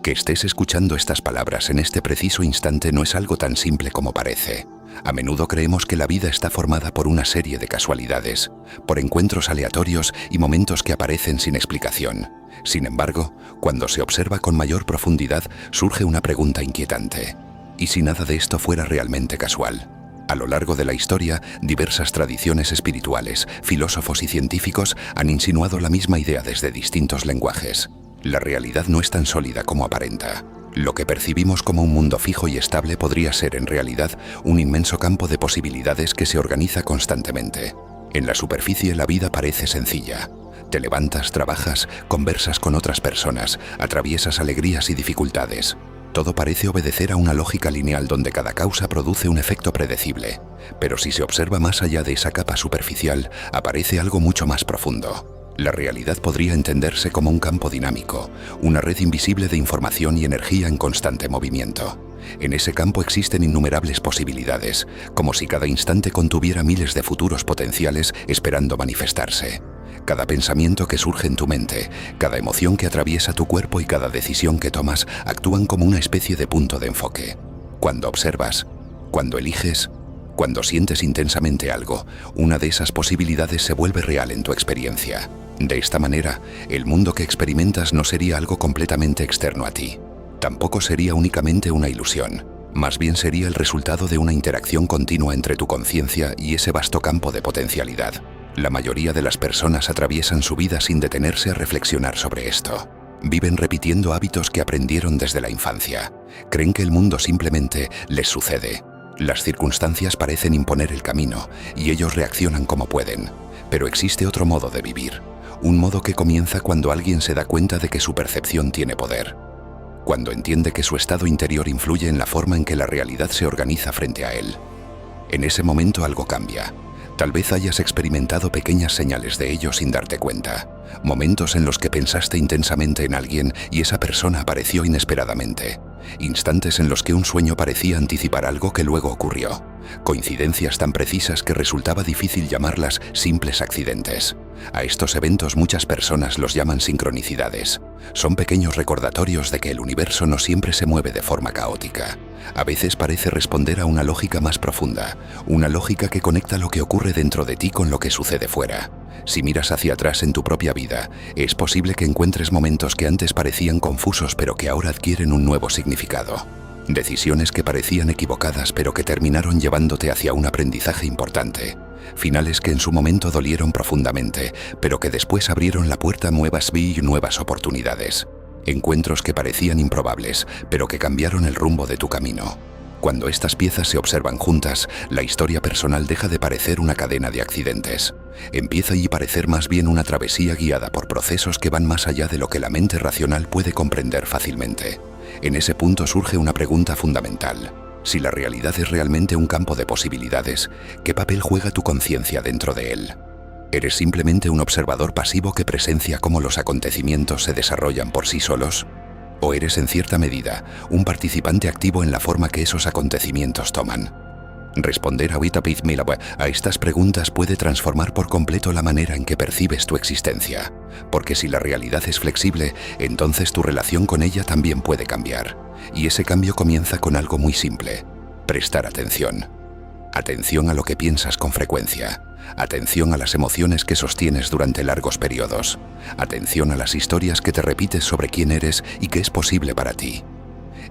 Que estés escuchando estas palabras en este preciso instante no es algo tan simple como parece. A menudo creemos que la vida está formada por una serie de casualidades, por encuentros aleatorios y momentos que aparecen sin explicación. Sin embargo, cuando se observa con mayor profundidad, surge una pregunta inquietante. ¿Y si nada de esto fuera realmente casual? A lo largo de la historia, diversas tradiciones espirituales, filósofos y científicos han insinuado la misma idea desde distintos lenguajes. La realidad no es tan sólida como aparenta. Lo que percibimos como un mundo fijo y estable podría ser en realidad un inmenso campo de posibilidades que se organiza constantemente. En la superficie la vida parece sencilla. Te levantas, trabajas, conversas con otras personas, atraviesas alegrías y dificultades. Todo parece obedecer a una lógica lineal donde cada causa produce un efecto predecible. Pero si se observa más allá de esa capa superficial, aparece algo mucho más profundo. La realidad podría entenderse como un campo dinámico, una red invisible de información y energía en constante movimiento. En ese campo existen innumerables posibilidades, como si cada instante contuviera miles de futuros potenciales esperando manifestarse. Cada pensamiento que surge en tu mente, cada emoción que atraviesa tu cuerpo y cada decisión que tomas actúan como una especie de punto de enfoque. Cuando observas, cuando eliges, cuando sientes intensamente algo, una de esas posibilidades se vuelve real en tu experiencia. De esta manera, el mundo que experimentas no sería algo completamente externo a ti. Tampoco sería únicamente una ilusión. Más bien sería el resultado de una interacción continua entre tu conciencia y ese vasto campo de potencialidad. La mayoría de las personas atraviesan su vida sin detenerse a reflexionar sobre esto. Viven repitiendo hábitos que aprendieron desde la infancia. Creen que el mundo simplemente les sucede. Las circunstancias parecen imponer el camino y ellos reaccionan como pueden. Pero existe otro modo de vivir. Un modo que comienza cuando alguien se da cuenta de que su percepción tiene poder. Cuando entiende que su estado interior influye en la forma en que la realidad se organiza frente a él. En ese momento algo cambia. Tal vez hayas experimentado pequeñas señales de ello sin darte cuenta. Momentos en los que pensaste intensamente en alguien y esa persona apareció inesperadamente. Instantes en los que un sueño parecía anticipar algo que luego ocurrió. Coincidencias tan precisas que resultaba difícil llamarlas simples accidentes. A estos eventos muchas personas los llaman sincronicidades. Son pequeños recordatorios de que el universo no siempre se mueve de forma caótica. A veces parece responder a una lógica más profunda, una lógica que conecta lo que ocurre dentro de ti con lo que sucede fuera. Si miras hacia atrás en tu propia vida, es posible que encuentres momentos que antes parecían confusos pero que ahora adquieren un nuevo significado. Decisiones que parecían equivocadas pero que terminaron llevándote hacia un aprendizaje importante. Finales que en su momento dolieron profundamente, pero que después abrieron la puerta a nuevas y nuevas oportunidades. Encuentros que parecían improbables, pero que cambiaron el rumbo de tu camino. Cuando estas piezas se observan juntas, la historia personal deja de parecer una cadena de accidentes. Empieza a parecer más bien una travesía guiada por procesos que van más allá de lo que la mente racional puede comprender fácilmente. En ese punto surge una pregunta fundamental. Si la realidad es realmente un campo de posibilidades, ¿qué papel juega tu conciencia dentro de él? ¿Eres simplemente un observador pasivo que presencia cómo los acontecimientos se desarrollan por sí solos? ¿O eres en cierta medida un participante activo en la forma que esos acontecimientos toman? Responder a estas preguntas puede transformar por completo la manera en que percibes tu existencia. Porque si la realidad es flexible, entonces tu relación con ella también puede cambiar. Y ese cambio comienza con algo muy simple: prestar atención. Atención a lo que piensas con frecuencia. Atención a las emociones que sostienes durante largos periodos. Atención a las historias que te repites sobre quién eres y qué es posible para ti.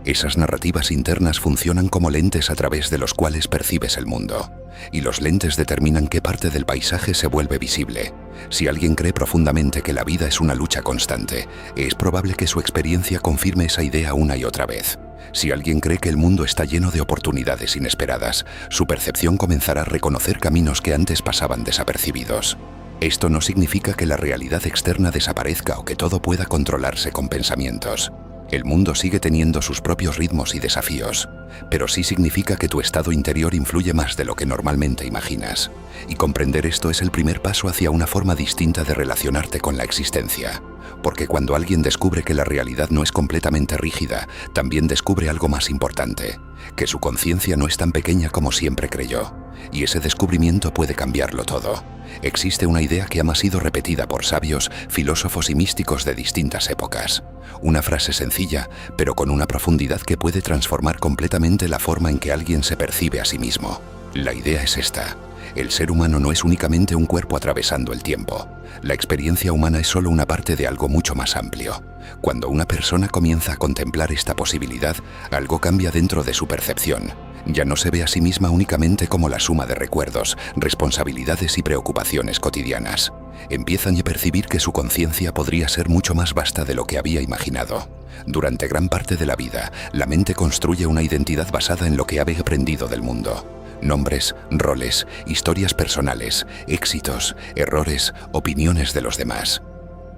Esas narrativas internas funcionan como lentes a través de los cuales percibes el mundo. Y los lentes determinan qué parte del paisaje se vuelve visible. Si alguien cree profundamente que la vida es una lucha constante, es probable que su experiencia confirme esa idea una y otra vez. Si alguien cree que el mundo está lleno de oportunidades inesperadas, su percepción comenzará a reconocer caminos que antes pasaban desapercibidos. Esto no significa que la realidad externa desaparezca o que todo pueda controlarse con pensamientos. El mundo sigue teniendo sus propios ritmos y desafíos, pero sí significa que tu estado interior influye más de lo que normalmente imaginas. Y comprender esto es el primer paso hacia una forma distinta de relacionarte con la existencia. porque cuando alguien descubre que la realidad no es completamente rígida, también descubre algo más importante, que su conciencia no es tan pequeña como siempre creyó, y ese descubrimiento puede cambiarlo todo. Existe una idea que ha sido repetida por sabios, filósofos y místicos de distintas épocas. Una frase sencilla, pero con una profundidad que puede transformar completamente la forma en que alguien se percibe a sí mismo. La idea es esta: el ser humano no es únicamente un cuerpo atravesando el tiempo. La experiencia humana es solo una parte de algo mucho más amplio. Cuando una persona comienza a contemplar esta posibilidad, algo cambia dentro de su percepción. Ya no se ve a sí misma únicamente como la suma de recuerdos, responsabilidades y preocupaciones cotidianas. Empiezan a percibir que su conciencia podría ser mucho más vasta de lo que había imaginado. Durante gran parte de la vida, la mente construye una identidad basada en lo que ha aprendido del mundo. Nombres, roles, historias personales, éxitos, errores, opiniones de los demás.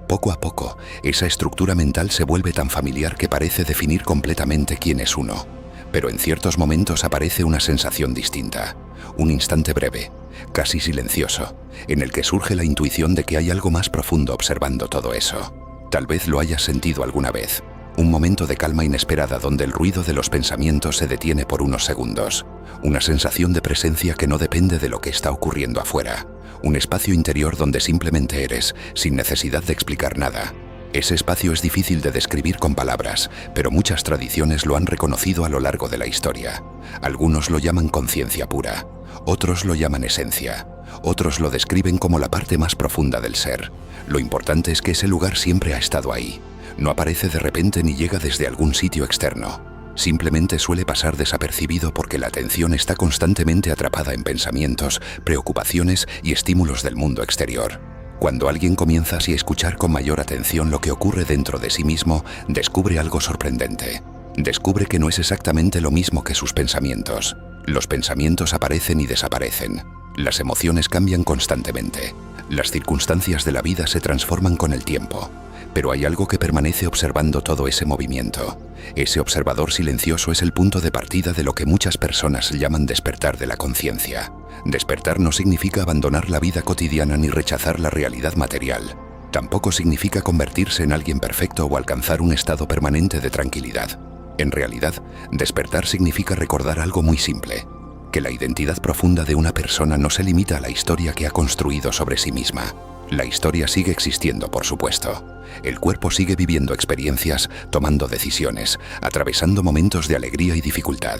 Poco a poco, esa estructura mental se vuelve tan familiar que parece definir completamente quién es uno. Pero en ciertos momentos aparece una sensación distinta, un instante breve, casi silencioso, en el que surge la intuición de que hay algo más profundo observando todo eso. Tal vez lo hayas sentido alguna vez. Un momento de calma inesperada donde el ruido de los pensamientos se detiene por unos segundos. Una sensación de presencia que no depende de lo que está ocurriendo afuera. Un espacio interior donde simplemente eres, sin necesidad de explicar nada. Ese espacio es difícil de describir con palabras, pero muchas tradiciones lo han reconocido a lo largo de la historia. Algunos lo llaman conciencia pura, otros lo llaman esencia, otros lo describen como la parte más profunda del ser. Lo importante es que ese lugar siempre ha estado ahí. No aparece de repente ni llega desde algún sitio externo. Simplemente suele pasar desapercibido porque la atención está constantemente atrapada en pensamientos, preocupaciones y estímulos del mundo exterior. Cuando alguien comienza así a escuchar con mayor atención lo que ocurre dentro de sí mismo, descubre algo sorprendente. Descubre que no es exactamente lo mismo que sus pensamientos. Los pensamientos aparecen y desaparecen. Las emociones cambian constantemente. Las circunstancias de la vida se transforman con el tiempo. Pero hay algo que permanece observando todo ese movimiento. Ese observador silencioso es el punto de partida de lo que muchas personas llaman despertar de la conciencia. Despertar no significa abandonar la vida cotidiana ni rechazar la realidad material. Tampoco significa convertirse en alguien perfecto o alcanzar un estado permanente de tranquilidad. En realidad, despertar significa recordar algo muy simple: que la identidad profunda de una persona no se limita a la historia que ha construido sobre sí misma. La historia sigue existiendo, por supuesto. El cuerpo sigue viviendo experiencias, tomando decisiones, atravesando momentos de alegría y dificultad.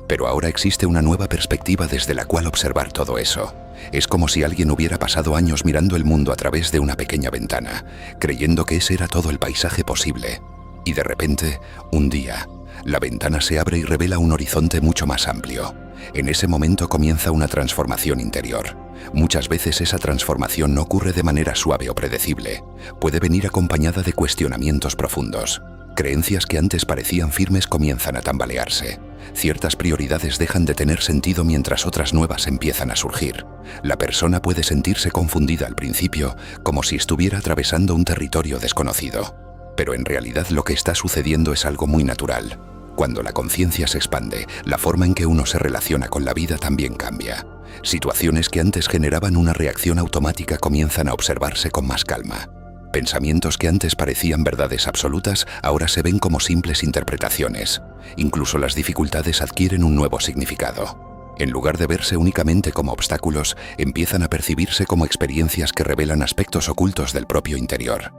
Pero ahora existe una nueva perspectiva desde la cual observar todo eso. Es como si alguien hubiera pasado años mirando el mundo a través de una pequeña ventana, creyendo que ese era todo el paisaje posible. Y de repente, un día, la ventana se abre y revela un horizonte mucho más amplio. En ese momento comienza una transformación interior. Muchas veces esa transformación no ocurre de manera suave o predecible. Puede venir acompañada de cuestionamientos profundos. Creencias que antes parecían firmes comienzan a tambalearse. Ciertas prioridades dejan de tener sentido mientras otras nuevas empiezan a surgir. La persona puede sentirse confundida al principio, como si estuviera atravesando un territorio desconocido. Pero en realidad lo que está sucediendo es algo muy natural. Cuando la conciencia se expande, la forma en que uno se relaciona con la vida también cambia. Situaciones que antes generaban una reacción automática comienzan a observarse con más calma. Pensamientos que antes parecían verdades absolutas ahora se ven como simples interpretaciones. Incluso las dificultades adquieren un nuevo significado. En lugar de verse únicamente como obstáculos, empiezan a percibirse como experiencias que revelan aspectos ocultos del propio interior.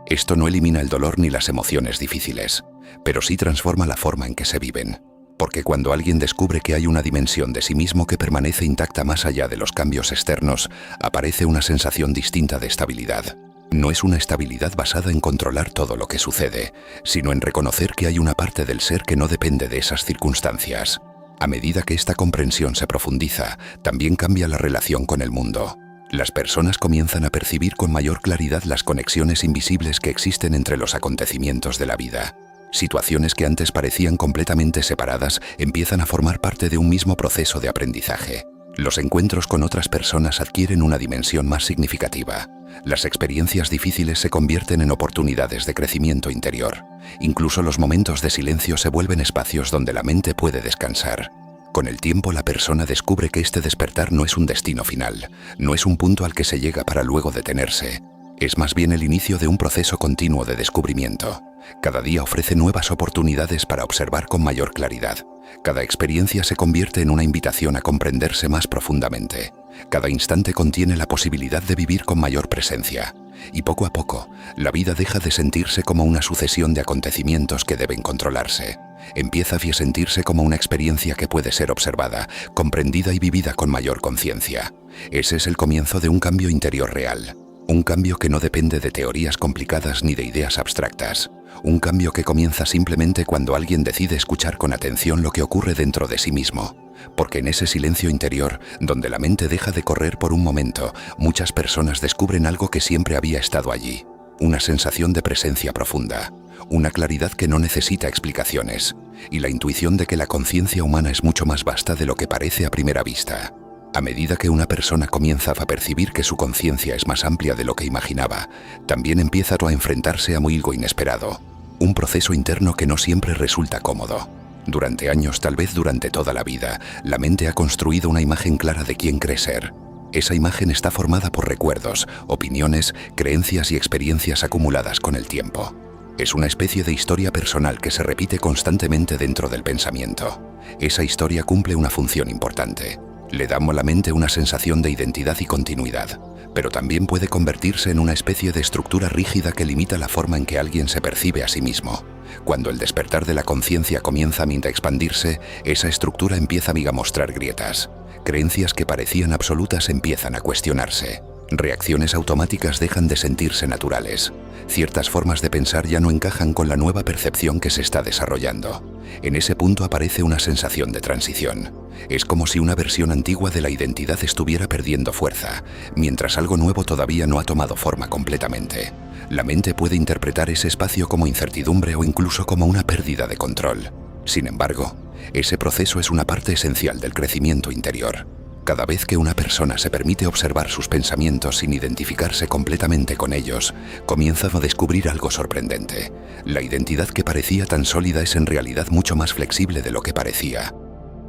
Esto no elimina el dolor ni las emociones difíciles, pero sí transforma la forma en que se viven. Porque cuando alguien descubre que hay una dimensión de sí mismo que permanece intacta más allá de los cambios externos, aparece una sensación distinta de estabilidad. No es una estabilidad basada en controlar todo lo que sucede, sino en reconocer que hay una parte del ser que no depende de esas circunstancias. A medida que esta comprensión se profundiza, también cambia la relación con el mundo. Las personas comienzan a percibir con mayor claridad las conexiones invisibles que existen entre los acontecimientos de la vida. Situaciones que antes parecían completamente separadas empiezan a formar parte de un mismo proceso de aprendizaje. Los encuentros con otras personas adquieren una dimensión más significativa. Las experiencias difíciles se convierten en oportunidades de crecimiento interior. Incluso los momentos de silencio se vuelven espacios donde la mente puede descansar. Con el tiempo la persona descubre que este despertar no es un destino final, no es un punto al que se llega para luego detenerse. Es más bien el inicio de un proceso continuo de descubrimiento. Cada día ofrece nuevas oportunidades para observar con mayor claridad. Cada experiencia se convierte en una invitación a comprenderse más profundamente. Cada instante contiene la posibilidad de vivir con mayor presencia. Y poco a poco, la vida deja de sentirse como una sucesión de acontecimientos que deben controlarse. Empieza a sentirse como una experiencia que puede ser observada, comprendida y vivida con mayor conciencia. Ese es el comienzo de un cambio interior real. Un cambio que no depende de teorías complicadas ni de ideas abstractas. Un cambio que comienza simplemente cuando alguien decide escuchar con atención lo que ocurre dentro de sí mismo. Porque en ese silencio interior, donde la mente deja de correr por un momento, muchas personas descubren algo que siempre había estado allí. Una sensación de presencia profunda. Una claridad que no necesita explicaciones. Y la intuición de que la conciencia humana es mucho más vasta de lo que parece a primera vista. A medida que una persona comienza a percibir que su conciencia es más amplia de lo que imaginaba, también empieza a enfrentarse a algo inesperado. Un proceso interno que no siempre resulta cómodo. Durante años, tal vez durante toda la vida, la mente ha construido una imagen clara de quién cree ser. Esa imagen está formada por recuerdos, opiniones, creencias y experiencias acumuladas con el tiempo. Es una especie de historia personal que se repite constantemente dentro del pensamiento. Esa historia cumple una función importante. Le da a la mente una sensación de identidad y continuidad, pero también puede convertirse en una especie de estructura rígida que limita la forma en que alguien se percibe a sí mismo. Cuando el despertar de la conciencia comienza a expandirse, esa estructura empieza a mostrar grietas. Creencias que parecían absolutas empiezan a cuestionarse. Reacciones automáticas dejan de sentirse naturales. Ciertas formas de pensar ya no encajan con la nueva percepción que se está desarrollando. En ese punto aparece una sensación de transición. Es como si una versión antigua de la identidad estuviera perdiendo fuerza, mientras algo nuevo todavía no ha tomado forma completamente. La mente puede interpretar ese espacio como incertidumbre o incluso como una pérdida de control. Sin embargo, ese proceso es una parte esencial del crecimiento interior. Cada vez que una persona se permite observar sus pensamientos sin identificarse completamente con ellos, comienza a descubrir algo sorprendente. La identidad que parecía tan sólida es en realidad mucho más flexible de lo que parecía.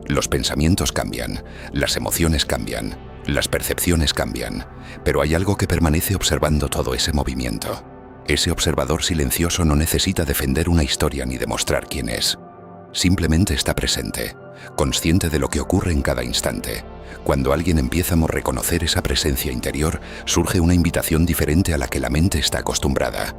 Los pensamientos cambian, las emociones cambian, las percepciones cambian, pero hay algo que permanece observando todo ese movimiento. Ese observador silencioso no necesita defender una historia ni demostrar quién es. Simplemente está presente, consciente de lo que ocurre en cada instante. Cuando alguien empieza a reconocer esa presencia interior, surge una invitación diferente a la que la mente está acostumbrada.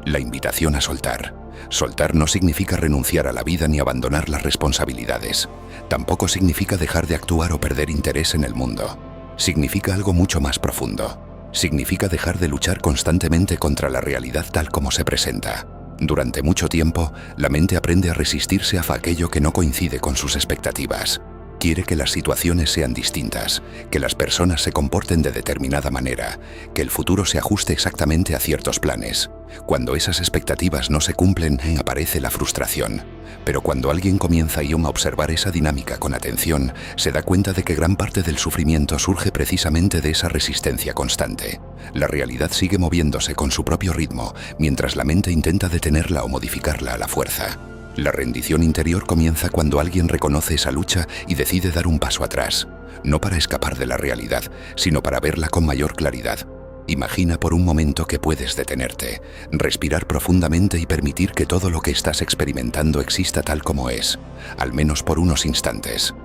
La invitación a soltar. Soltar no significa renunciar a la vida ni abandonar las responsabilidades. Tampoco significa dejar de actuar o perder interés en el mundo. Significa algo mucho más profundo. Significa dejar de luchar constantemente contra la realidad tal como se presenta. Durante mucho tiempo, la mente aprende a resistirse a aquello que no coincide con sus expectativas. Quiere que las situaciones sean distintas, que las personas se comporten de determinada manera, que el futuro se ajuste exactamente a ciertos planes. Cuando esas expectativas no se cumplen, aparece la frustración. Pero cuando alguien comienza a observar esa dinámica con atención, se da cuenta de que gran parte del sufrimiento surge precisamente de esa resistencia constante. La realidad sigue moviéndose con su propio ritmo, mientras la mente intenta detenerla o modificarla a la fuerza. La rendición interior comienza cuando alguien reconoce esa lucha y decide dar un paso atrás, no para escapar de la realidad, sino para verla con mayor claridad. Imagina por un momento que puedes detenerte, respirar profundamente y permitir que todo lo que estás experimentando exista tal como es, al menos por unos instantes.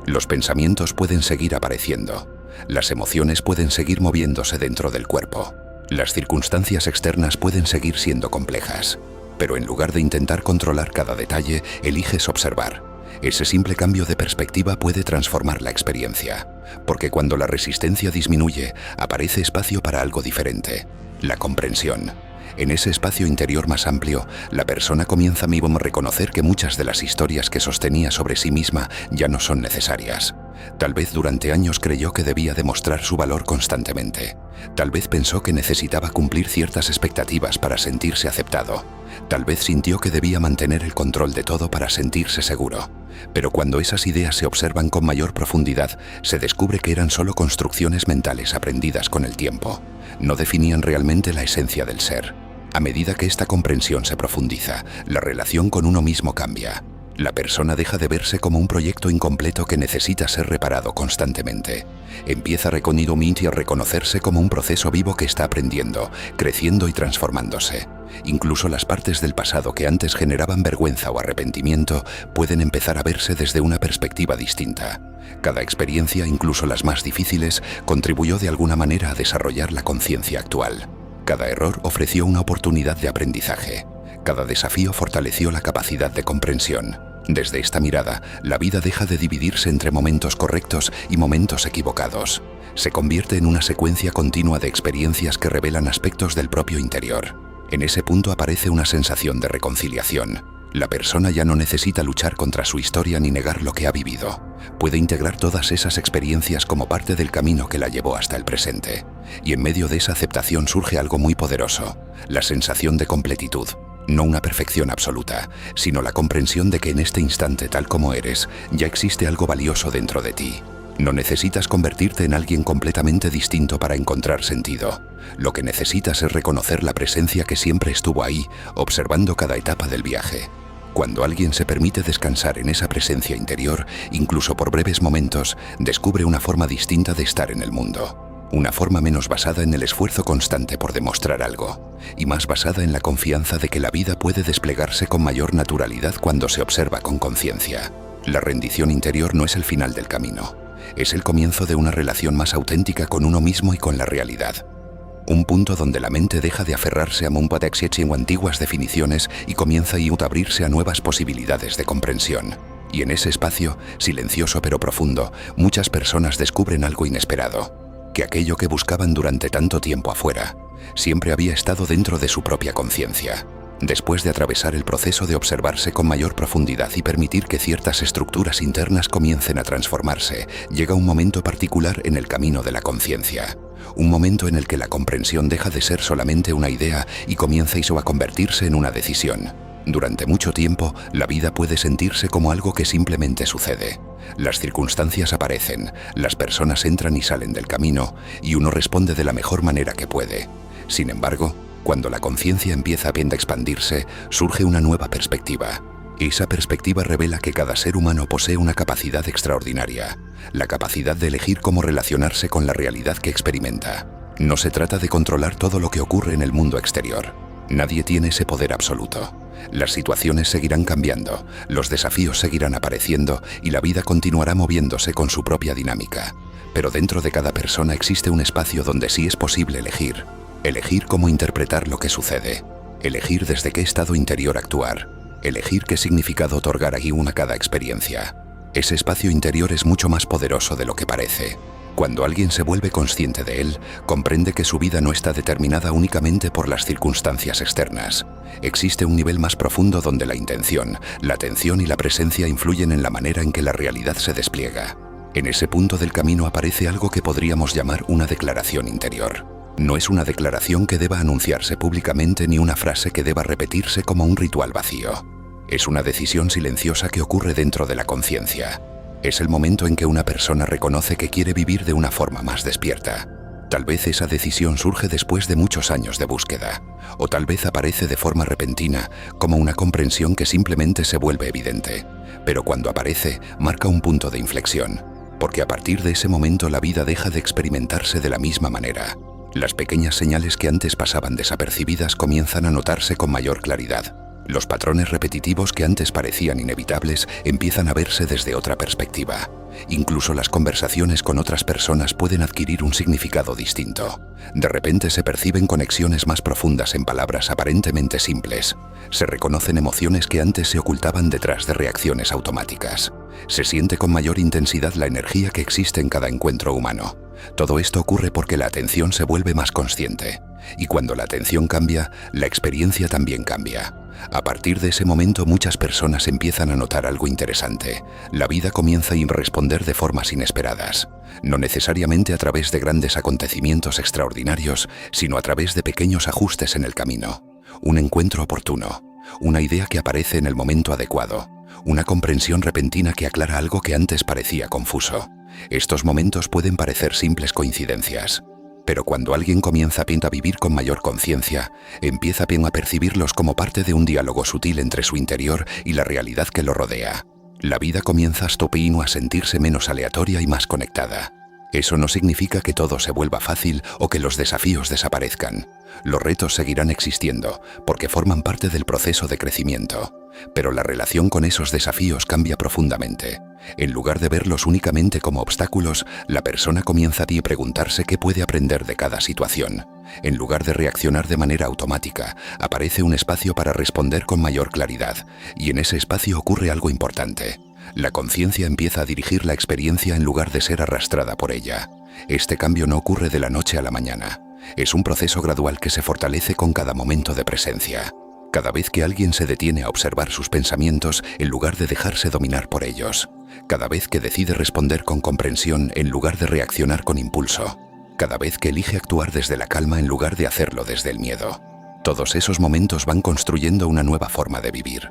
Los pensamientos pueden seguir apareciendo, las emociones pueden seguir moviéndose dentro del cuerpo, las circunstancias externas pueden seguir siendo complejas. Pero en lugar de intentar controlar cada detalle, eliges observar. Ese simple cambio de perspectiva puede transformar la experiencia, porque cuando la resistencia disminuye, aparece espacio para algo diferente, la comprensión. En ese espacio interior más amplio, la persona comienza a reconocer que muchas de las historias que sostenía sobre sí misma ya no son necesarias. Tal vez durante años creyó que debía demostrar su valor constantemente. Tal vez pensó que necesitaba cumplir ciertas expectativas para sentirse aceptado. Tal vez sintió que debía mantener el control de todo para sentirse seguro. Pero cuando esas ideas se observan con mayor profundidad, se descubre que eran solo construcciones mentales aprendidas con el tiempo. No definían realmente la esencia del ser. A medida que esta comprensión se profundiza, la relación con uno mismo cambia. La persona deja de verse como un proyecto incompleto que necesita ser reparado constantemente. Empieza a reconocerse como un proceso vivo que está aprendiendo, creciendo y transformándose. Incluso las partes del pasado que antes generaban vergüenza o arrepentimiento pueden empezar a verse desde una perspectiva distinta. Cada experiencia, incluso las más difíciles, contribuyó de alguna manera a desarrollar la conciencia actual. Cada error ofreció una oportunidad de aprendizaje. Cada desafío fortaleció la capacidad de comprensión. Desde esta mirada, la vida deja de dividirse entre momentos correctos y momentos equivocados. Se convierte en una secuencia continua de experiencias que revelan aspectos del propio interior. En ese punto aparece una sensación de reconciliación. La persona ya no necesita luchar contra su historia ni negar lo que ha vivido. Puede integrar todas esas experiencias como parte del camino que la llevó hasta el presente. Y en medio de esa aceptación surge algo muy poderoso: la sensación de completitud. No una perfección absoluta, sino la comprensión de que en este instante, tal como eres, ya existe algo valioso dentro de ti. No necesitas convertirte en alguien completamente distinto para encontrar sentido. Lo que necesitas es reconocer la presencia que siempre estuvo ahí, observando cada etapa del viaje. Cuando alguien se permite descansar en esa presencia interior, incluso por breves momentos, descubre una forma distinta de estar en el mundo. Una forma menos basada en el esfuerzo constante por demostrar algo, y más basada en la confianza de que la vida puede desplegarse con mayor naturalidad cuando se observa con conciencia. La rendición interior no es el final del camino, es el comienzo de una relación más auténtica con uno mismo y con la realidad. Un punto donde la mente deja de aferrarse a o antiguas definiciones y comienza a abrirse a nuevas posibilidades de comprensión. Y en ese espacio, silencioso pero profundo, muchas personas descubren algo inesperado: que aquello que buscaban durante tanto tiempo afuera, siempre había estado dentro de su propia conciencia. Después de atravesar el proceso de observarse con mayor profundidad y permitir que ciertas estructuras internas comiencen a transformarse, llega un momento particular en el camino de la conciencia. Un momento en el que la comprensión deja de ser solamente una idea y comienza a convertirse en una decisión. Durante mucho tiempo, la vida puede sentirse como algo que simplemente sucede. Las circunstancias aparecen, las personas entran y salen del camino, y uno responde de la mejor manera que puede. Sin embargo, cuando la conciencia empieza a expandirse, surge una nueva perspectiva. Esa perspectiva revela que cada ser humano posee una capacidad extraordinaria, la capacidad de elegir cómo relacionarse con la realidad que experimenta. No se trata de controlar todo lo que ocurre en el mundo exterior. Nadie tiene ese poder absoluto. Las situaciones seguirán cambiando, los desafíos seguirán apareciendo y la vida continuará moviéndose con su propia dinámica. Pero dentro de cada persona existe un espacio donde sí es posible elegir. Elegir cómo interpretar lo que sucede. Elegir desde qué estado interior actuar. Elegir qué significado otorgar a cada experiencia. Ese espacio interior es mucho más poderoso de lo que parece. Cuando alguien se vuelve consciente de él, comprende que su vida no está determinada únicamente por las circunstancias externas. Existe un nivel más profundo donde la intención, la atención y la presencia influyen en la manera en que la realidad se despliega. En ese punto del camino aparece algo que podríamos llamar una declaración interior. No es una declaración que deba anunciarse públicamente ni una frase que deba repetirse como un ritual vacío. Es una decisión silenciosa que ocurre dentro de la conciencia. Es el momento en que una persona reconoce que quiere vivir de una forma más despierta. Tal vez esa decisión surge después de muchos años de búsqueda, o tal vez aparece de forma repentina, como una comprensión que simplemente se vuelve evidente. Pero cuando aparece, marca un punto de inflexión, porque a partir de ese momento la vida deja de experimentarse de la misma manera. Las pequeñas señales que antes pasaban desapercibidas comienzan a notarse con mayor claridad. Los patrones repetitivos que antes parecían inevitables empiezan a verse desde otra perspectiva. Incluso las conversaciones con otras personas pueden adquirir un significado distinto. De repente se perciben conexiones más profundas en palabras aparentemente simples. Se reconocen emociones que antes se ocultaban detrás de reacciones automáticas. Se siente con mayor intensidad la energía que existe en cada encuentro humano. Todo esto ocurre porque la atención se vuelve más consciente. Y cuando la atención cambia, la experiencia también cambia. A partir de ese momento muchas personas empiezan a notar algo interesante. La vida comienza a responder de formas inesperadas. No necesariamente a través de grandes acontecimientos extraordinarios, sino a través de pequeños ajustes en el camino. Un encuentro oportuno, una idea que aparece en el momento adecuado, una comprensión repentina que aclara algo que antes parecía confuso. Estos momentos pueden parecer simples coincidencias, Pero cuando alguien comienza a vivir con mayor conciencia, empieza a percibirlos como parte de un diálogo sutil entre su interior y la realidad que lo rodea. La vida comienza a sentirse menos aleatoria y más conectada. Eso no significa que todo se vuelva fácil o que los desafíos desaparezcan. Los retos seguirán existiendo, porque forman parte del proceso de crecimiento. Pero la relación con esos desafíos cambia profundamente. En lugar de verlos únicamente como obstáculos, la persona comienza a preguntarse qué puede aprender de cada situación. En lugar de reaccionar de manera automática, aparece un espacio para responder con mayor claridad, y en ese espacio ocurre algo importante. La conciencia empieza a dirigir la experiencia en lugar de ser arrastrada por ella. Este cambio no ocurre de la noche a la mañana. Es un proceso gradual que se fortalece con cada momento de presencia. Cada vez que alguien se detiene a observar sus pensamientos en lugar de dejarse dominar por ellos. Cada vez que decide responder con comprensión en lugar de reaccionar con impulso. Cada vez que elige actuar desde la calma en lugar de hacerlo desde el miedo. Todos esos momentos van construyendo una nueva forma de vivir.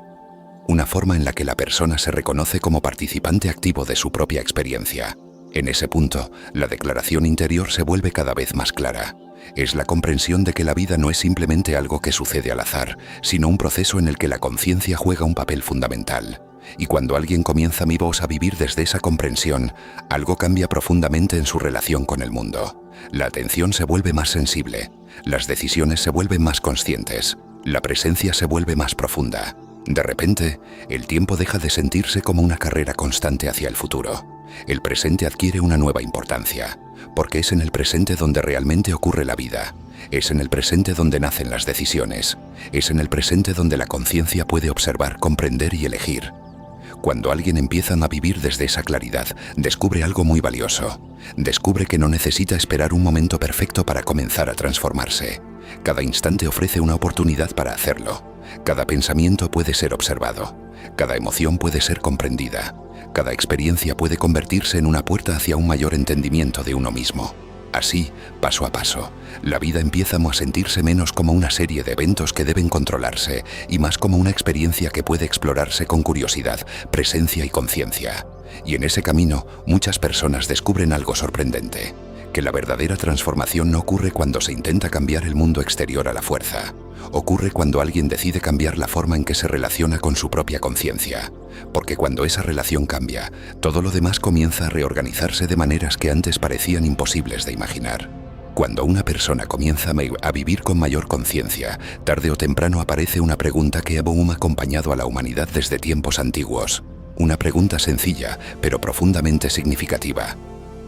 Una forma en la que la persona se reconoce como participante activo de su propia experiencia. En ese punto, la declaración interior se vuelve cada vez más clara. Es la comprensión de que la vida no es simplemente algo que sucede al azar, sino un proceso en el que la conciencia juega un papel fundamental. Y cuando alguien comienza a vivir desde esa comprensión, algo cambia profundamente en su relación con el mundo. La atención se vuelve más sensible, las decisiones se vuelven más conscientes, la presencia se vuelve más profunda. De repente, el tiempo deja de sentirse como una carrera constante hacia el futuro. El presente adquiere una nueva importancia, porque es en el presente donde realmente ocurre la vida. Es en el presente donde nacen las decisiones. Es en el presente donde la conciencia puede observar, comprender y elegir. Cuando alguien empieza a vivir desde esa claridad, descubre algo muy valioso. Descubre que no necesita esperar un momento perfecto para comenzar a transformarse. Cada instante ofrece una oportunidad para hacerlo. Cada pensamiento puede ser observado. Cada emoción puede ser comprendida. Cada experiencia puede convertirse en una puerta hacia un mayor entendimiento de uno mismo. Así, paso a paso, la vida empieza a sentirse menos como una serie de eventos que deben controlarse y más como una experiencia que puede explorarse con curiosidad, presencia y conciencia. Y en ese camino, muchas personas descubren algo sorprendente, que la verdadera transformación no ocurre cuando se intenta cambiar el mundo exterior a la fuerza. Ocurre cuando alguien decide cambiar la forma en que se relaciona con su propia conciencia. Porque cuando esa relación cambia, todo lo demás comienza a reorganizarse de maneras que antes parecían imposibles de imaginar. Cuando una persona comienza a vivir con mayor conciencia, tarde o temprano aparece una pregunta que ha acompañado a la humanidad desde tiempos antiguos. Una pregunta sencilla, pero profundamente significativa.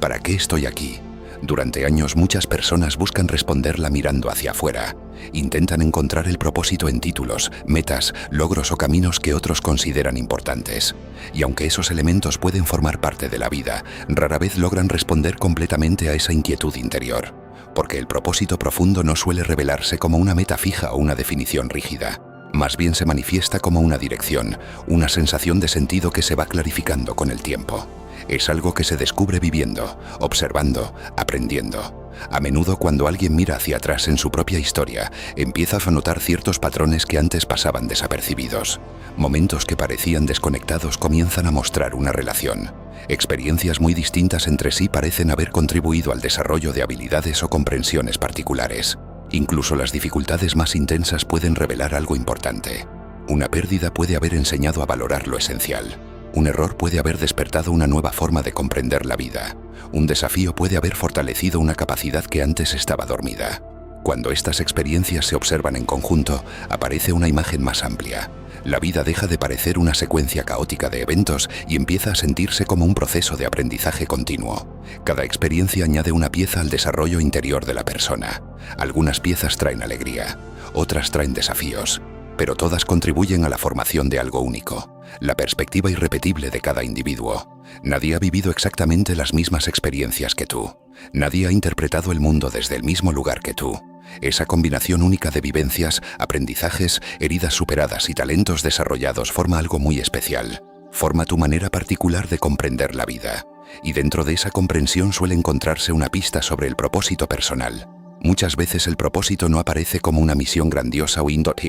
¿Para qué estoy aquí? Durante años muchas personas buscan responderla mirando hacia afuera. Intentan encontrar el propósito en títulos, metas, logros o caminos que otros consideran importantes. Y aunque esos elementos pueden formar parte de la vida, rara vez logran responder completamente a esa inquietud interior. Porque el propósito profundo no suele revelarse como una meta fija o una definición rígida. Más bien se manifiesta como una dirección, una sensación de sentido que se va clarificando con el tiempo. Es algo que se descubre viviendo, observando, aprendiendo. A menudo cuando alguien mira hacia atrás en su propia historia, empieza a notar ciertos patrones que antes pasaban desapercibidos. Momentos que parecían desconectados comienzan a mostrar una relación. Experiencias muy distintas entre sí parecen haber contribuido al desarrollo de habilidades o comprensiones particulares. Incluso las dificultades más intensas pueden revelar algo importante. Una pérdida puede haber enseñado a valorar lo esencial. Un error puede haber despertado una nueva forma de comprender la vida. Un desafío puede haber fortalecido una capacidad que antes estaba dormida. Cuando estas experiencias se observan en conjunto, aparece una imagen más amplia. La vida deja de parecer una secuencia caótica de eventos y empieza a sentirse como un proceso de aprendizaje continuo. Cada experiencia añade una pieza al desarrollo interior de la persona. Algunas piezas traen alegría, otras traen desafíos, pero todas contribuyen a la formación de algo único, la perspectiva irrepetible de cada individuo. Nadie ha vivido exactamente las mismas experiencias que tú. Nadie ha interpretado el mundo desde el mismo lugar que tú. Esa combinación única de vivencias, aprendizajes, heridas superadas y talentos desarrollados forma algo muy especial. Forma tu manera particular de comprender la vida. Y dentro de esa comprensión suele encontrarse una pista sobre el propósito personal. Muchas veces el propósito no aparece como una misión grandiosa o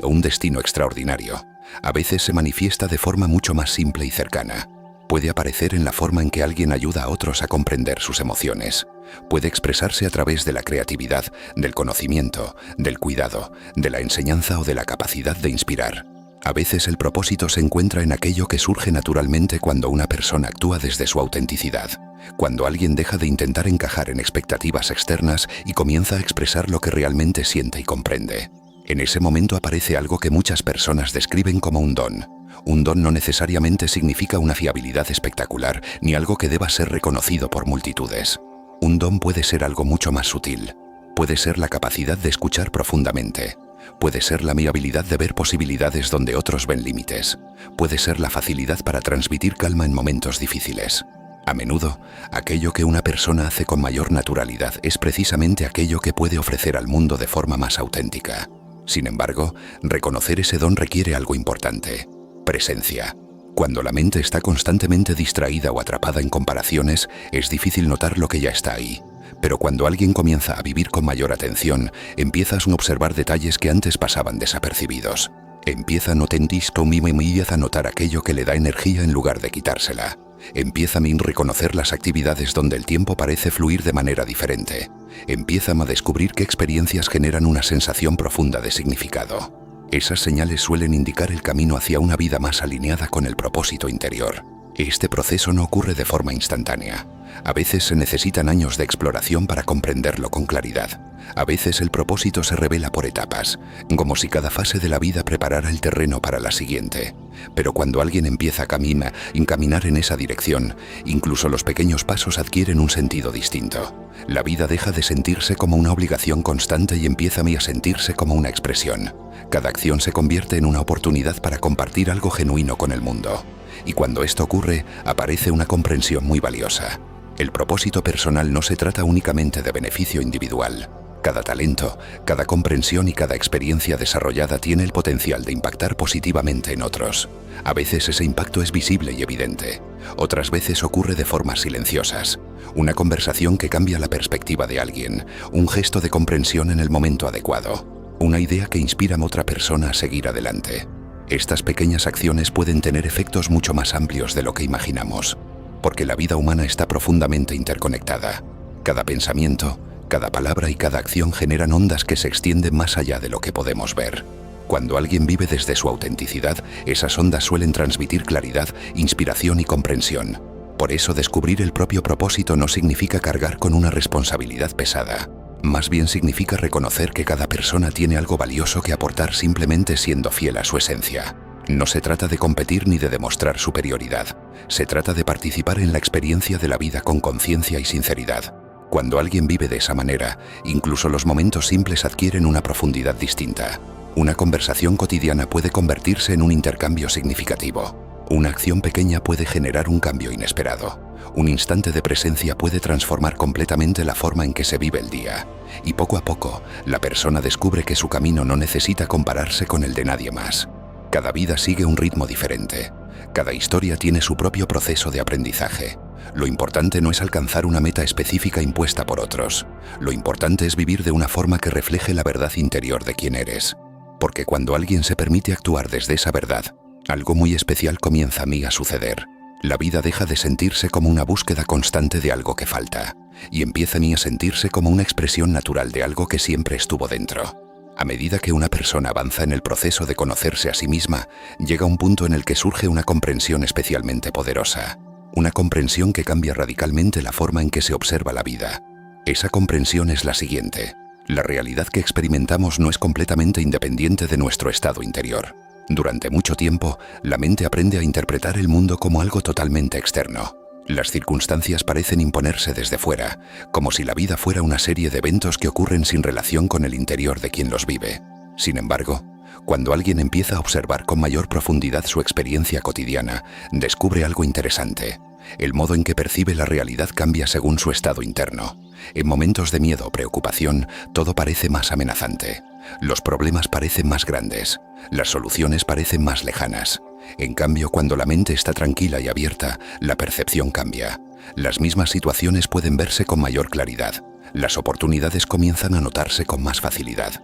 un destino extraordinario. A veces se manifiesta de forma mucho más simple y cercana. Puede aparecer en la forma en que alguien ayuda a otros a comprender sus emociones. Puede expresarse a través de la creatividad, del conocimiento, del cuidado, de la enseñanza o de la capacidad de inspirar. A veces el propósito se encuentra en aquello que surge naturalmente cuando una persona actúa desde su autenticidad, cuando alguien deja de intentar encajar en expectativas externas y comienza a expresar lo que realmente siente y comprende. En ese momento aparece algo que muchas personas describen como un don. Un don no necesariamente significa una fiabilidad espectacular ni algo que deba ser reconocido por multitudes. Un don puede ser algo mucho más sutil. Puede ser la capacidad de escuchar profundamente. Puede ser la habilidad de ver posibilidades donde otros ven límites. Puede ser la facilidad para transmitir calma en momentos difíciles. A menudo, aquello que una persona hace con mayor naturalidad es precisamente aquello que puede ofrecer al mundo de forma más auténtica. Sin embargo, reconocer ese don requiere algo importante: presencia. Cuando la mente está constantemente distraída o atrapada en comparaciones, es difícil notar lo que ya está ahí. Pero cuando alguien comienza a vivir con mayor atención, empiezas a observar detalles que antes pasaban desapercibidos. Empieza a notar aquello que le da energía en lugar de quitársela. Empieza a reconocer las actividades donde el tiempo parece fluir de manera diferente. Empieza a descubrir qué experiencias generan una sensación profunda de significado. Esas señales suelen indicar el camino hacia una vida más alineada con el propósito interior. Este proceso no ocurre de forma instantánea. A veces se necesitan años de exploración para comprenderlo con claridad. A veces el propósito se revela por etapas, como si cada fase de la vida preparara el terreno para la siguiente. Pero cuando alguien empieza a caminar en esa dirección, incluso los pequeños pasos adquieren un sentido distinto. La vida deja de sentirse como una obligación constante y empieza a sentirse como una expresión. Cada acción se convierte en una oportunidad para compartir algo genuino con el mundo. Y cuando esto ocurre, aparece una comprensión muy valiosa. El propósito personal no se trata únicamente de beneficio individual. Cada talento, cada comprensión y cada experiencia desarrollada tiene el potencial de impactar positivamente en otros. A veces ese impacto es visible y evidente. Otras veces ocurre de formas silenciosas. Una conversación que cambia la perspectiva de alguien, un gesto de comprensión en el momento adecuado, una idea que inspira a otra persona a seguir adelante. Estas pequeñas acciones pueden tener efectos mucho más amplios de lo que imaginamos, porque la vida humana está profundamente interconectada. Cada pensamiento, cada palabra y cada acción generan ondas que se extienden más allá de lo que podemos ver. Cuando alguien vive desde su autenticidad, esas ondas suelen transmitir claridad, inspiración y comprensión. Por eso descubrir el propio propósito no significa cargar con una responsabilidad pesada. Más bien significa reconocer que cada persona tiene algo valioso que aportar simplemente siendo fiel a su esencia. No se trata de competir ni de demostrar superioridad. Se trata de participar en la experiencia de la vida con conciencia y sinceridad. Cuando alguien vive de esa manera, incluso los momentos simples adquieren una profundidad distinta. Una conversación cotidiana puede convertirse en un intercambio significativo. Una acción pequeña puede generar un cambio inesperado. Un instante de presencia puede transformar completamente la forma en que se vive el día. Y poco a poco, la persona descubre que su camino no necesita compararse con el de nadie más. Cada vida sigue un ritmo diferente. Cada historia tiene su propio proceso de aprendizaje. Lo importante no es alcanzar una meta específica impuesta por otros. Lo importante es vivir de una forma que refleje la verdad interior de quién eres. Porque cuando alguien se permite actuar desde esa verdad, algo muy especial comienza a suceder. La vida deja de sentirse como una búsqueda constante de algo que falta, y empieza a sentirse como una expresión natural de algo que siempre estuvo dentro. A medida que una persona avanza en el proceso de conocerse a sí misma, llega un punto en el que surge una comprensión especialmente poderosa. Una comprensión que cambia radicalmente la forma en que se observa la vida. Esa comprensión es la siguiente: la realidad que experimentamos no es completamente independiente de nuestro estado interior. Durante mucho tiempo, la mente aprende a interpretar el mundo como algo totalmente externo. Las circunstancias parecen imponerse desde fuera, como si la vida fuera una serie de eventos que ocurren sin relación con el interior de quien los vive. Sin embargo, cuando alguien empieza a observar con mayor profundidad su experiencia cotidiana, descubre algo interesante. El modo en que percibe la realidad cambia según su estado interno. En momentos de miedo o preocupación, todo parece más amenazante. Los problemas parecen más grandes. Las soluciones parecen más lejanas. En cambio, cuando la mente está tranquila y abierta, la percepción cambia. Las mismas situaciones pueden verse con mayor claridad. Las oportunidades comienzan a notarse con más facilidad.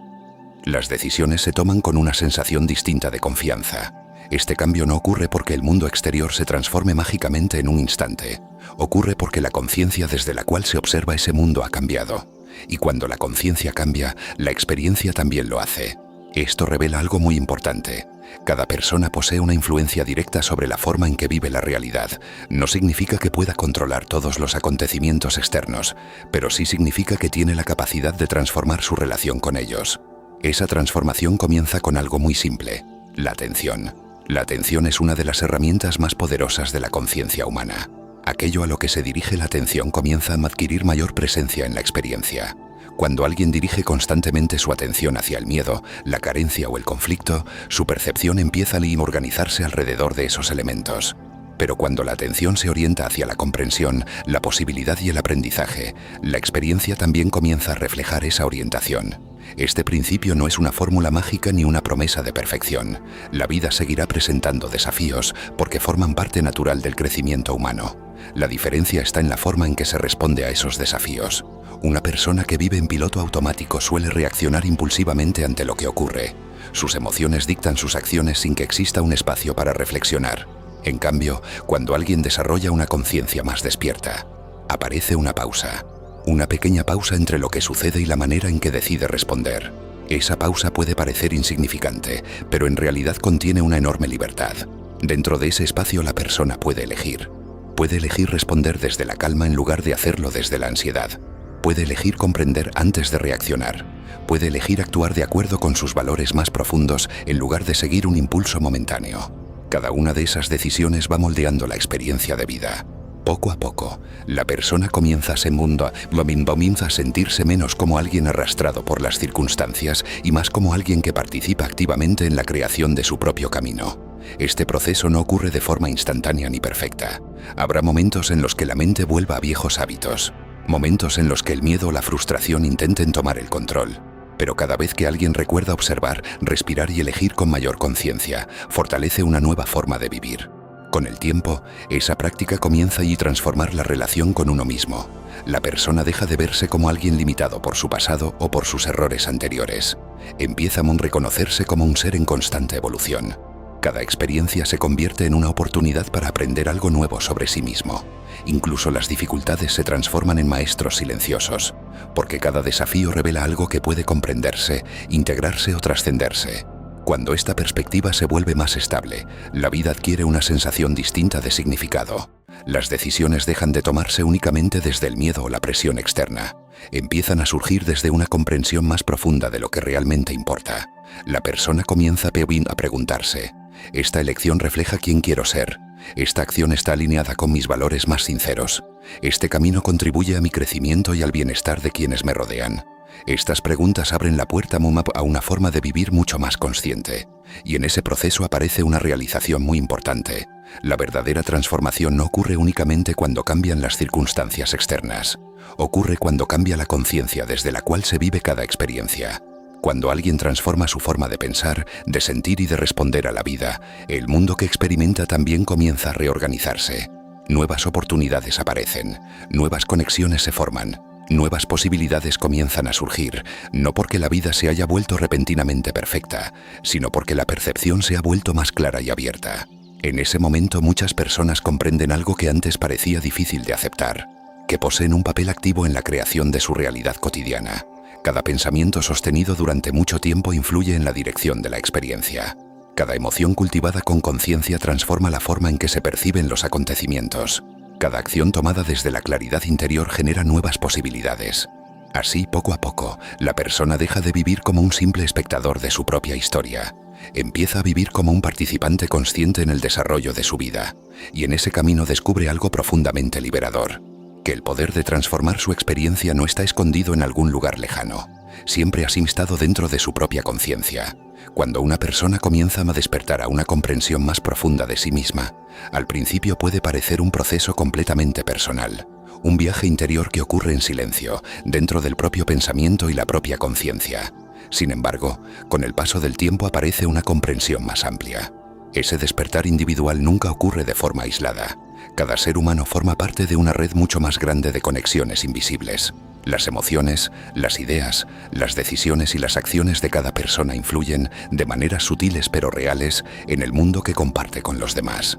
Las decisiones se toman con una sensación distinta de confianza. Este cambio no ocurre porque el mundo exterior se transforme mágicamente en un instante. Ocurre porque la conciencia desde la cual se observa ese mundo ha cambiado. Y cuando la conciencia cambia, la experiencia también lo hace. Esto revela algo muy importante. Cada persona posee una influencia directa sobre la forma en que vive la realidad. No significa que pueda controlar todos los acontecimientos externos, pero sí significa que tiene la capacidad de transformar su relación con ellos. Esa transformación comienza con algo muy simple: la atención. La atención es una de las herramientas más poderosas de la conciencia humana. Aquello a lo que se dirige la atención comienza a adquirir mayor presencia en la experiencia. Cuando alguien dirige constantemente su atención hacia el miedo, la carencia o el conflicto, su percepción empieza a organizarse alrededor de esos elementos. Pero cuando la atención se orienta hacia la comprensión, la posibilidad y el aprendizaje, la experiencia también comienza a reflejar esa orientación. Este principio no es una fórmula mágica ni una promesa de perfección. La vida seguirá presentando desafíos porque forman parte natural del crecimiento humano. La diferencia está en la forma en que se responde a esos desafíos. Una persona que vive en piloto automático suele reaccionar impulsivamente ante lo que ocurre. Sus emociones dictan sus acciones sin que exista un espacio para reflexionar. En cambio, cuando alguien desarrolla una conciencia más despierta, aparece una pausa. Una pequeña pausa entre lo que sucede y la manera en que decide responder. Esa pausa puede parecer insignificante, pero en realidad contiene una enorme libertad. Dentro de ese espacio la persona puede elegir. Puede elegir responder desde la calma en lugar de hacerlo desde la ansiedad. Puede elegir comprender antes de reaccionar. Puede elegir actuar de acuerdo con sus valores más profundos en lugar de seguir un impulso momentáneo. Cada una de esas decisiones va moldeando la experiencia de vida. Poco a poco, la persona comienza a sentirse menos como alguien arrastrado por las circunstancias y más como alguien que participa activamente en la creación de su propio camino. Este proceso no ocurre de forma instantánea ni perfecta. Habrá momentos en los que la mente vuelva a viejos hábitos, momentos en los que el miedo o la frustración intenten tomar el control. Pero cada vez que alguien recuerda observar, respirar y elegir con mayor conciencia, fortalece una nueva forma de vivir. Con el tiempo, esa práctica comienza a transformar la relación con uno mismo. La persona deja de verse como alguien limitado por su pasado o por sus errores anteriores. Empieza a reconocerse como un ser en constante evolución. Cada experiencia se convierte en una oportunidad para aprender algo nuevo sobre sí mismo. Incluso las dificultades se transforman en maestros silenciosos, porque cada desafío revela algo que puede comprenderse, integrarse o trascenderse. Cuando esta perspectiva se vuelve más estable, la vida adquiere una sensación distinta de significado. Las decisiones dejan de tomarse únicamente desde el miedo o la presión externa. Empiezan a surgir desde una comprensión más profunda de lo que realmente importa. La persona comienza a preguntarse: ¿esta elección refleja quién quiero ser? ¿Esta acción está alineada con mis valores más sinceros? ¿Este camino contribuye a mi crecimiento y al bienestar de quienes me rodean? Estas preguntas abren la puerta a una forma de vivir mucho más consciente. Y en ese proceso aparece una realización muy importante. La verdadera transformación no ocurre únicamente cuando cambian las circunstancias externas. Ocurre cuando cambia la conciencia desde la cual se vive cada experiencia. Cuando alguien transforma su forma de pensar, de sentir y de responder a la vida, el mundo que experimenta también comienza a reorganizarse. Nuevas oportunidades aparecen, nuevas conexiones se forman, nuevas posibilidades comienzan a surgir, no porque la vida se haya vuelto repentinamente perfecta, sino porque la percepción se ha vuelto más clara y abierta. En ese momento muchas personas comprenden algo que antes parecía difícil de aceptar, que poseen un papel activo en la creación de su realidad cotidiana. Cada pensamiento sostenido durante mucho tiempo influye en la dirección de la experiencia. Cada emoción cultivada con conciencia transforma la forma en que se perciben los acontecimientos. Cada acción tomada desde la claridad interior genera nuevas posibilidades. Así, poco a poco, la persona deja de vivir como un simple espectador de su propia historia. Empieza a vivir como un participante consciente en el desarrollo de su vida, y en ese camino descubre algo profundamente liberador: que el poder de transformar su experiencia no está escondido en algún lugar lejano, siempre ha estado dentro de su propia conciencia. Cuando una persona comienza a despertar a una comprensión más profunda de sí misma, al principio puede parecer un proceso completamente personal, un viaje interior que ocurre en silencio, dentro del propio pensamiento y la propia conciencia. Sin embargo, con el paso del tiempo aparece una comprensión más amplia. Ese despertar individual nunca ocurre de forma aislada. Cada ser humano forma parte de una red mucho más grande de conexiones invisibles. Las emociones, las ideas, las decisiones y las acciones de cada persona influyen, de maneras sutiles pero reales, en el mundo que comparte con los demás.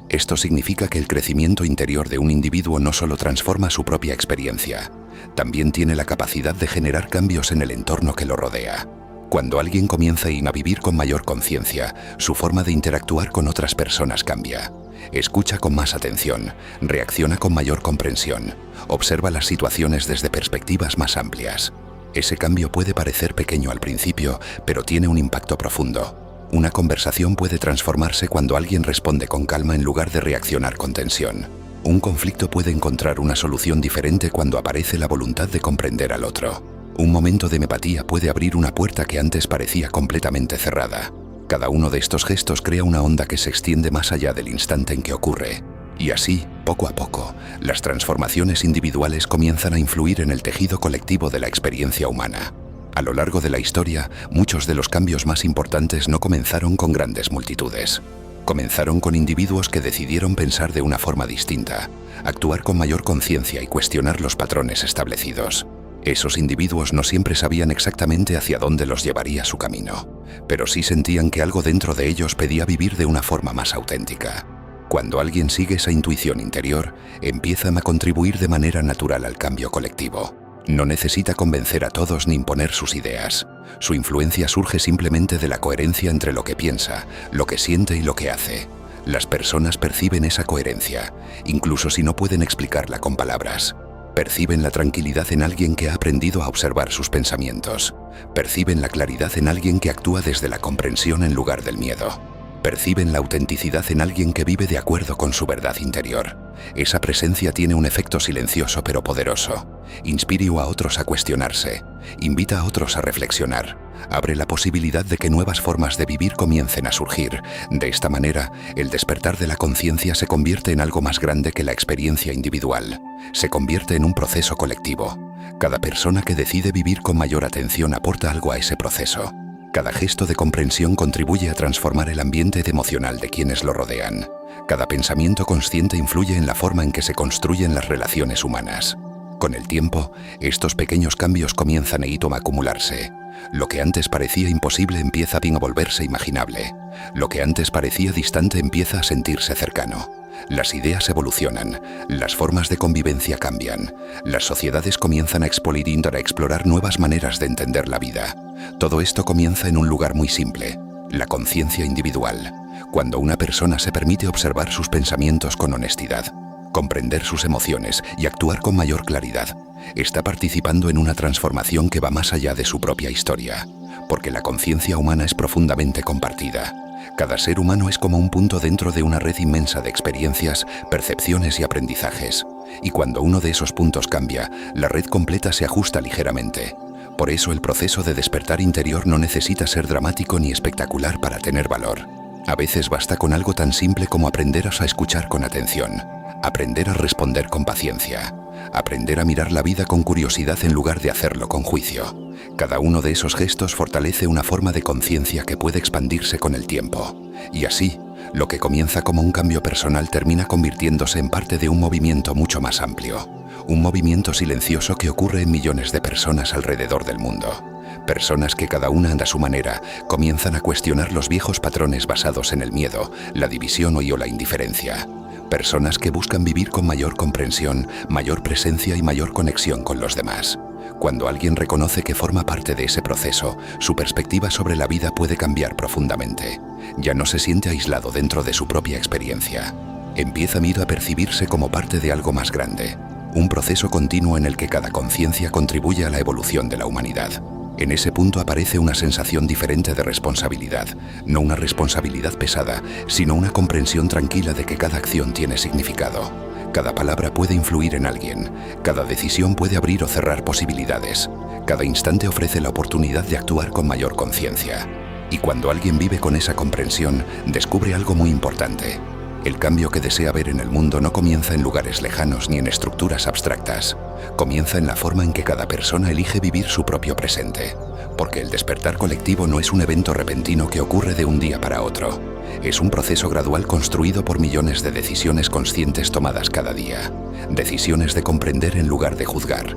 Esto significa que el crecimiento interior de un individuo no solo transforma su propia experiencia, también tiene la capacidad de generar cambios en el entorno que lo rodea. Cuando alguien comienza a vivir con mayor conciencia, su forma de interactuar con otras personas cambia. Escucha con más atención, reacciona con mayor comprensión, observa las situaciones desde perspectivas más amplias. Ese cambio puede parecer pequeño al principio, pero tiene un impacto profundo. Una conversación puede transformarse cuando alguien responde con calma en lugar de reaccionar con tensión. Un conflicto puede encontrar una solución diferente cuando aparece la voluntad de comprender al otro. Un momento de empatía puede abrir una puerta que antes parecía completamente cerrada. Cada uno de estos gestos crea una onda que se extiende más allá del instante en que ocurre. Y así, poco a poco, las transformaciones individuales comienzan a influir en el tejido colectivo de la experiencia humana. A lo largo de la historia, muchos de los cambios más importantes no comenzaron con grandes multitudes. Comenzaron con individuos que decidieron pensar de una forma distinta, actuar con mayor conciencia y cuestionar los patrones establecidos. Esos individuos no siempre sabían exactamente hacia dónde los llevaría su camino, pero sí sentían que algo dentro de ellos pedía vivir de una forma más auténtica. Cuando alguien sigue esa intuición interior, empiezan a contribuir de manera natural al cambio colectivo. No necesita convencer a todos ni imponer sus ideas. Su influencia surge simplemente de la coherencia entre lo que piensa, lo que siente y lo que hace. Las personas perciben esa coherencia, incluso si no pueden explicarla con palabras. Perciben la tranquilidad en alguien que ha aprendido a observar sus pensamientos. Perciben la claridad en alguien que actúa desde la comprensión en lugar del miedo. Perciben la autenticidad en alguien que vive de acuerdo con su verdad interior. Esa presencia tiene un efecto silencioso pero poderoso. Inspira a otros a cuestionarse. Invita a otros a reflexionar. Abre la posibilidad de que nuevas formas de vivir comiencen a surgir. De esta manera, el despertar de la conciencia se convierte en algo más grande que la experiencia individual. Se convierte en un proceso colectivo. Cada persona que decide vivir con mayor atención aporta algo a ese proceso. Cada gesto de comprensión contribuye a transformar el ambiente emocional de quienes lo rodean. Cada pensamiento consciente influye en la forma en que se construyen las relaciones humanas. Con el tiempo, estos pequeños cambios comienzan a acumularse. Lo que antes parecía imposible empieza a volverse imaginable. Lo que antes parecía distante empieza a sentirse cercano. Las ideas evolucionan, las formas de convivencia cambian, las sociedades comienzan a explorar nuevas maneras de entender la vida. Todo esto comienza en un lugar muy simple, la conciencia individual, cuando una persona se permite observar sus pensamientos con honestidad, comprender sus emociones y actuar con mayor claridad. Está participando en una transformación que va más allá de su propia historia, porque la conciencia humana es profundamente compartida. Cada ser humano es como un punto dentro de una red inmensa de experiencias, percepciones y aprendizajes. Y cuando uno de esos puntos cambia, la red completa se ajusta ligeramente. Por eso el proceso de despertar interior no necesita ser dramático ni espectacular para tener valor. A veces basta con algo tan simple como aprender a escuchar con atención, aprender a responder con paciencia, aprender a mirar la vida con curiosidad en lugar de hacerlo con juicio. Cada uno de esos gestos fortalece una forma de conciencia que puede expandirse con el tiempo. Y así, lo que comienza como un cambio personal termina convirtiéndose en parte de un movimiento mucho más amplio. Un movimiento silencioso que ocurre en millones de personas alrededor del mundo. Personas que cada una a su manera comienzan a cuestionar los viejos patrones basados en el miedo, la división o la indiferencia. Personas que buscan vivir con mayor comprensión, mayor presencia y mayor conexión con los demás. Cuando alguien reconoce que forma parte de ese proceso, su perspectiva sobre la vida puede cambiar profundamente. Ya no se siente aislado dentro de su propia experiencia. Empieza a percibirse como parte de algo más grande. Un proceso continuo en el que cada conciencia contribuye a la evolución de la humanidad. En ese punto aparece una sensación diferente de responsabilidad, no una responsabilidad pesada, sino una comprensión tranquila de que cada acción tiene significado. Cada palabra puede influir en alguien, cada decisión puede abrir o cerrar posibilidades, cada instante ofrece la oportunidad de actuar con mayor conciencia. Y cuando alguien vive con esa comprensión, descubre algo muy importante. El cambio que desea ver en el mundo no comienza en lugares lejanos ni en estructuras abstractas. Comienza en la forma en que cada persona elige vivir su propio presente. Porque el despertar colectivo no es un evento repentino que ocurre de un día para otro. Es un proceso gradual construido por millones de decisiones conscientes tomadas cada día. Decisiones de comprender en lugar de juzgar.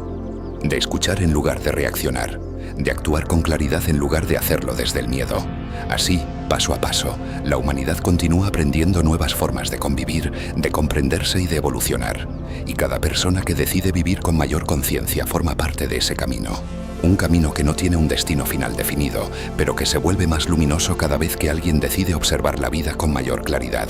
de escuchar en lugar de reaccionar, de actuar con claridad en lugar de hacerlo desde el miedo. Así, paso a paso, la humanidad continúa aprendiendo nuevas formas de convivir, de comprenderse y de evolucionar. Y cada persona que decide vivir con mayor conciencia forma parte de ese camino. Un camino que no tiene un destino final definido, pero que se vuelve más luminoso cada vez que alguien decide observar la vida con mayor claridad.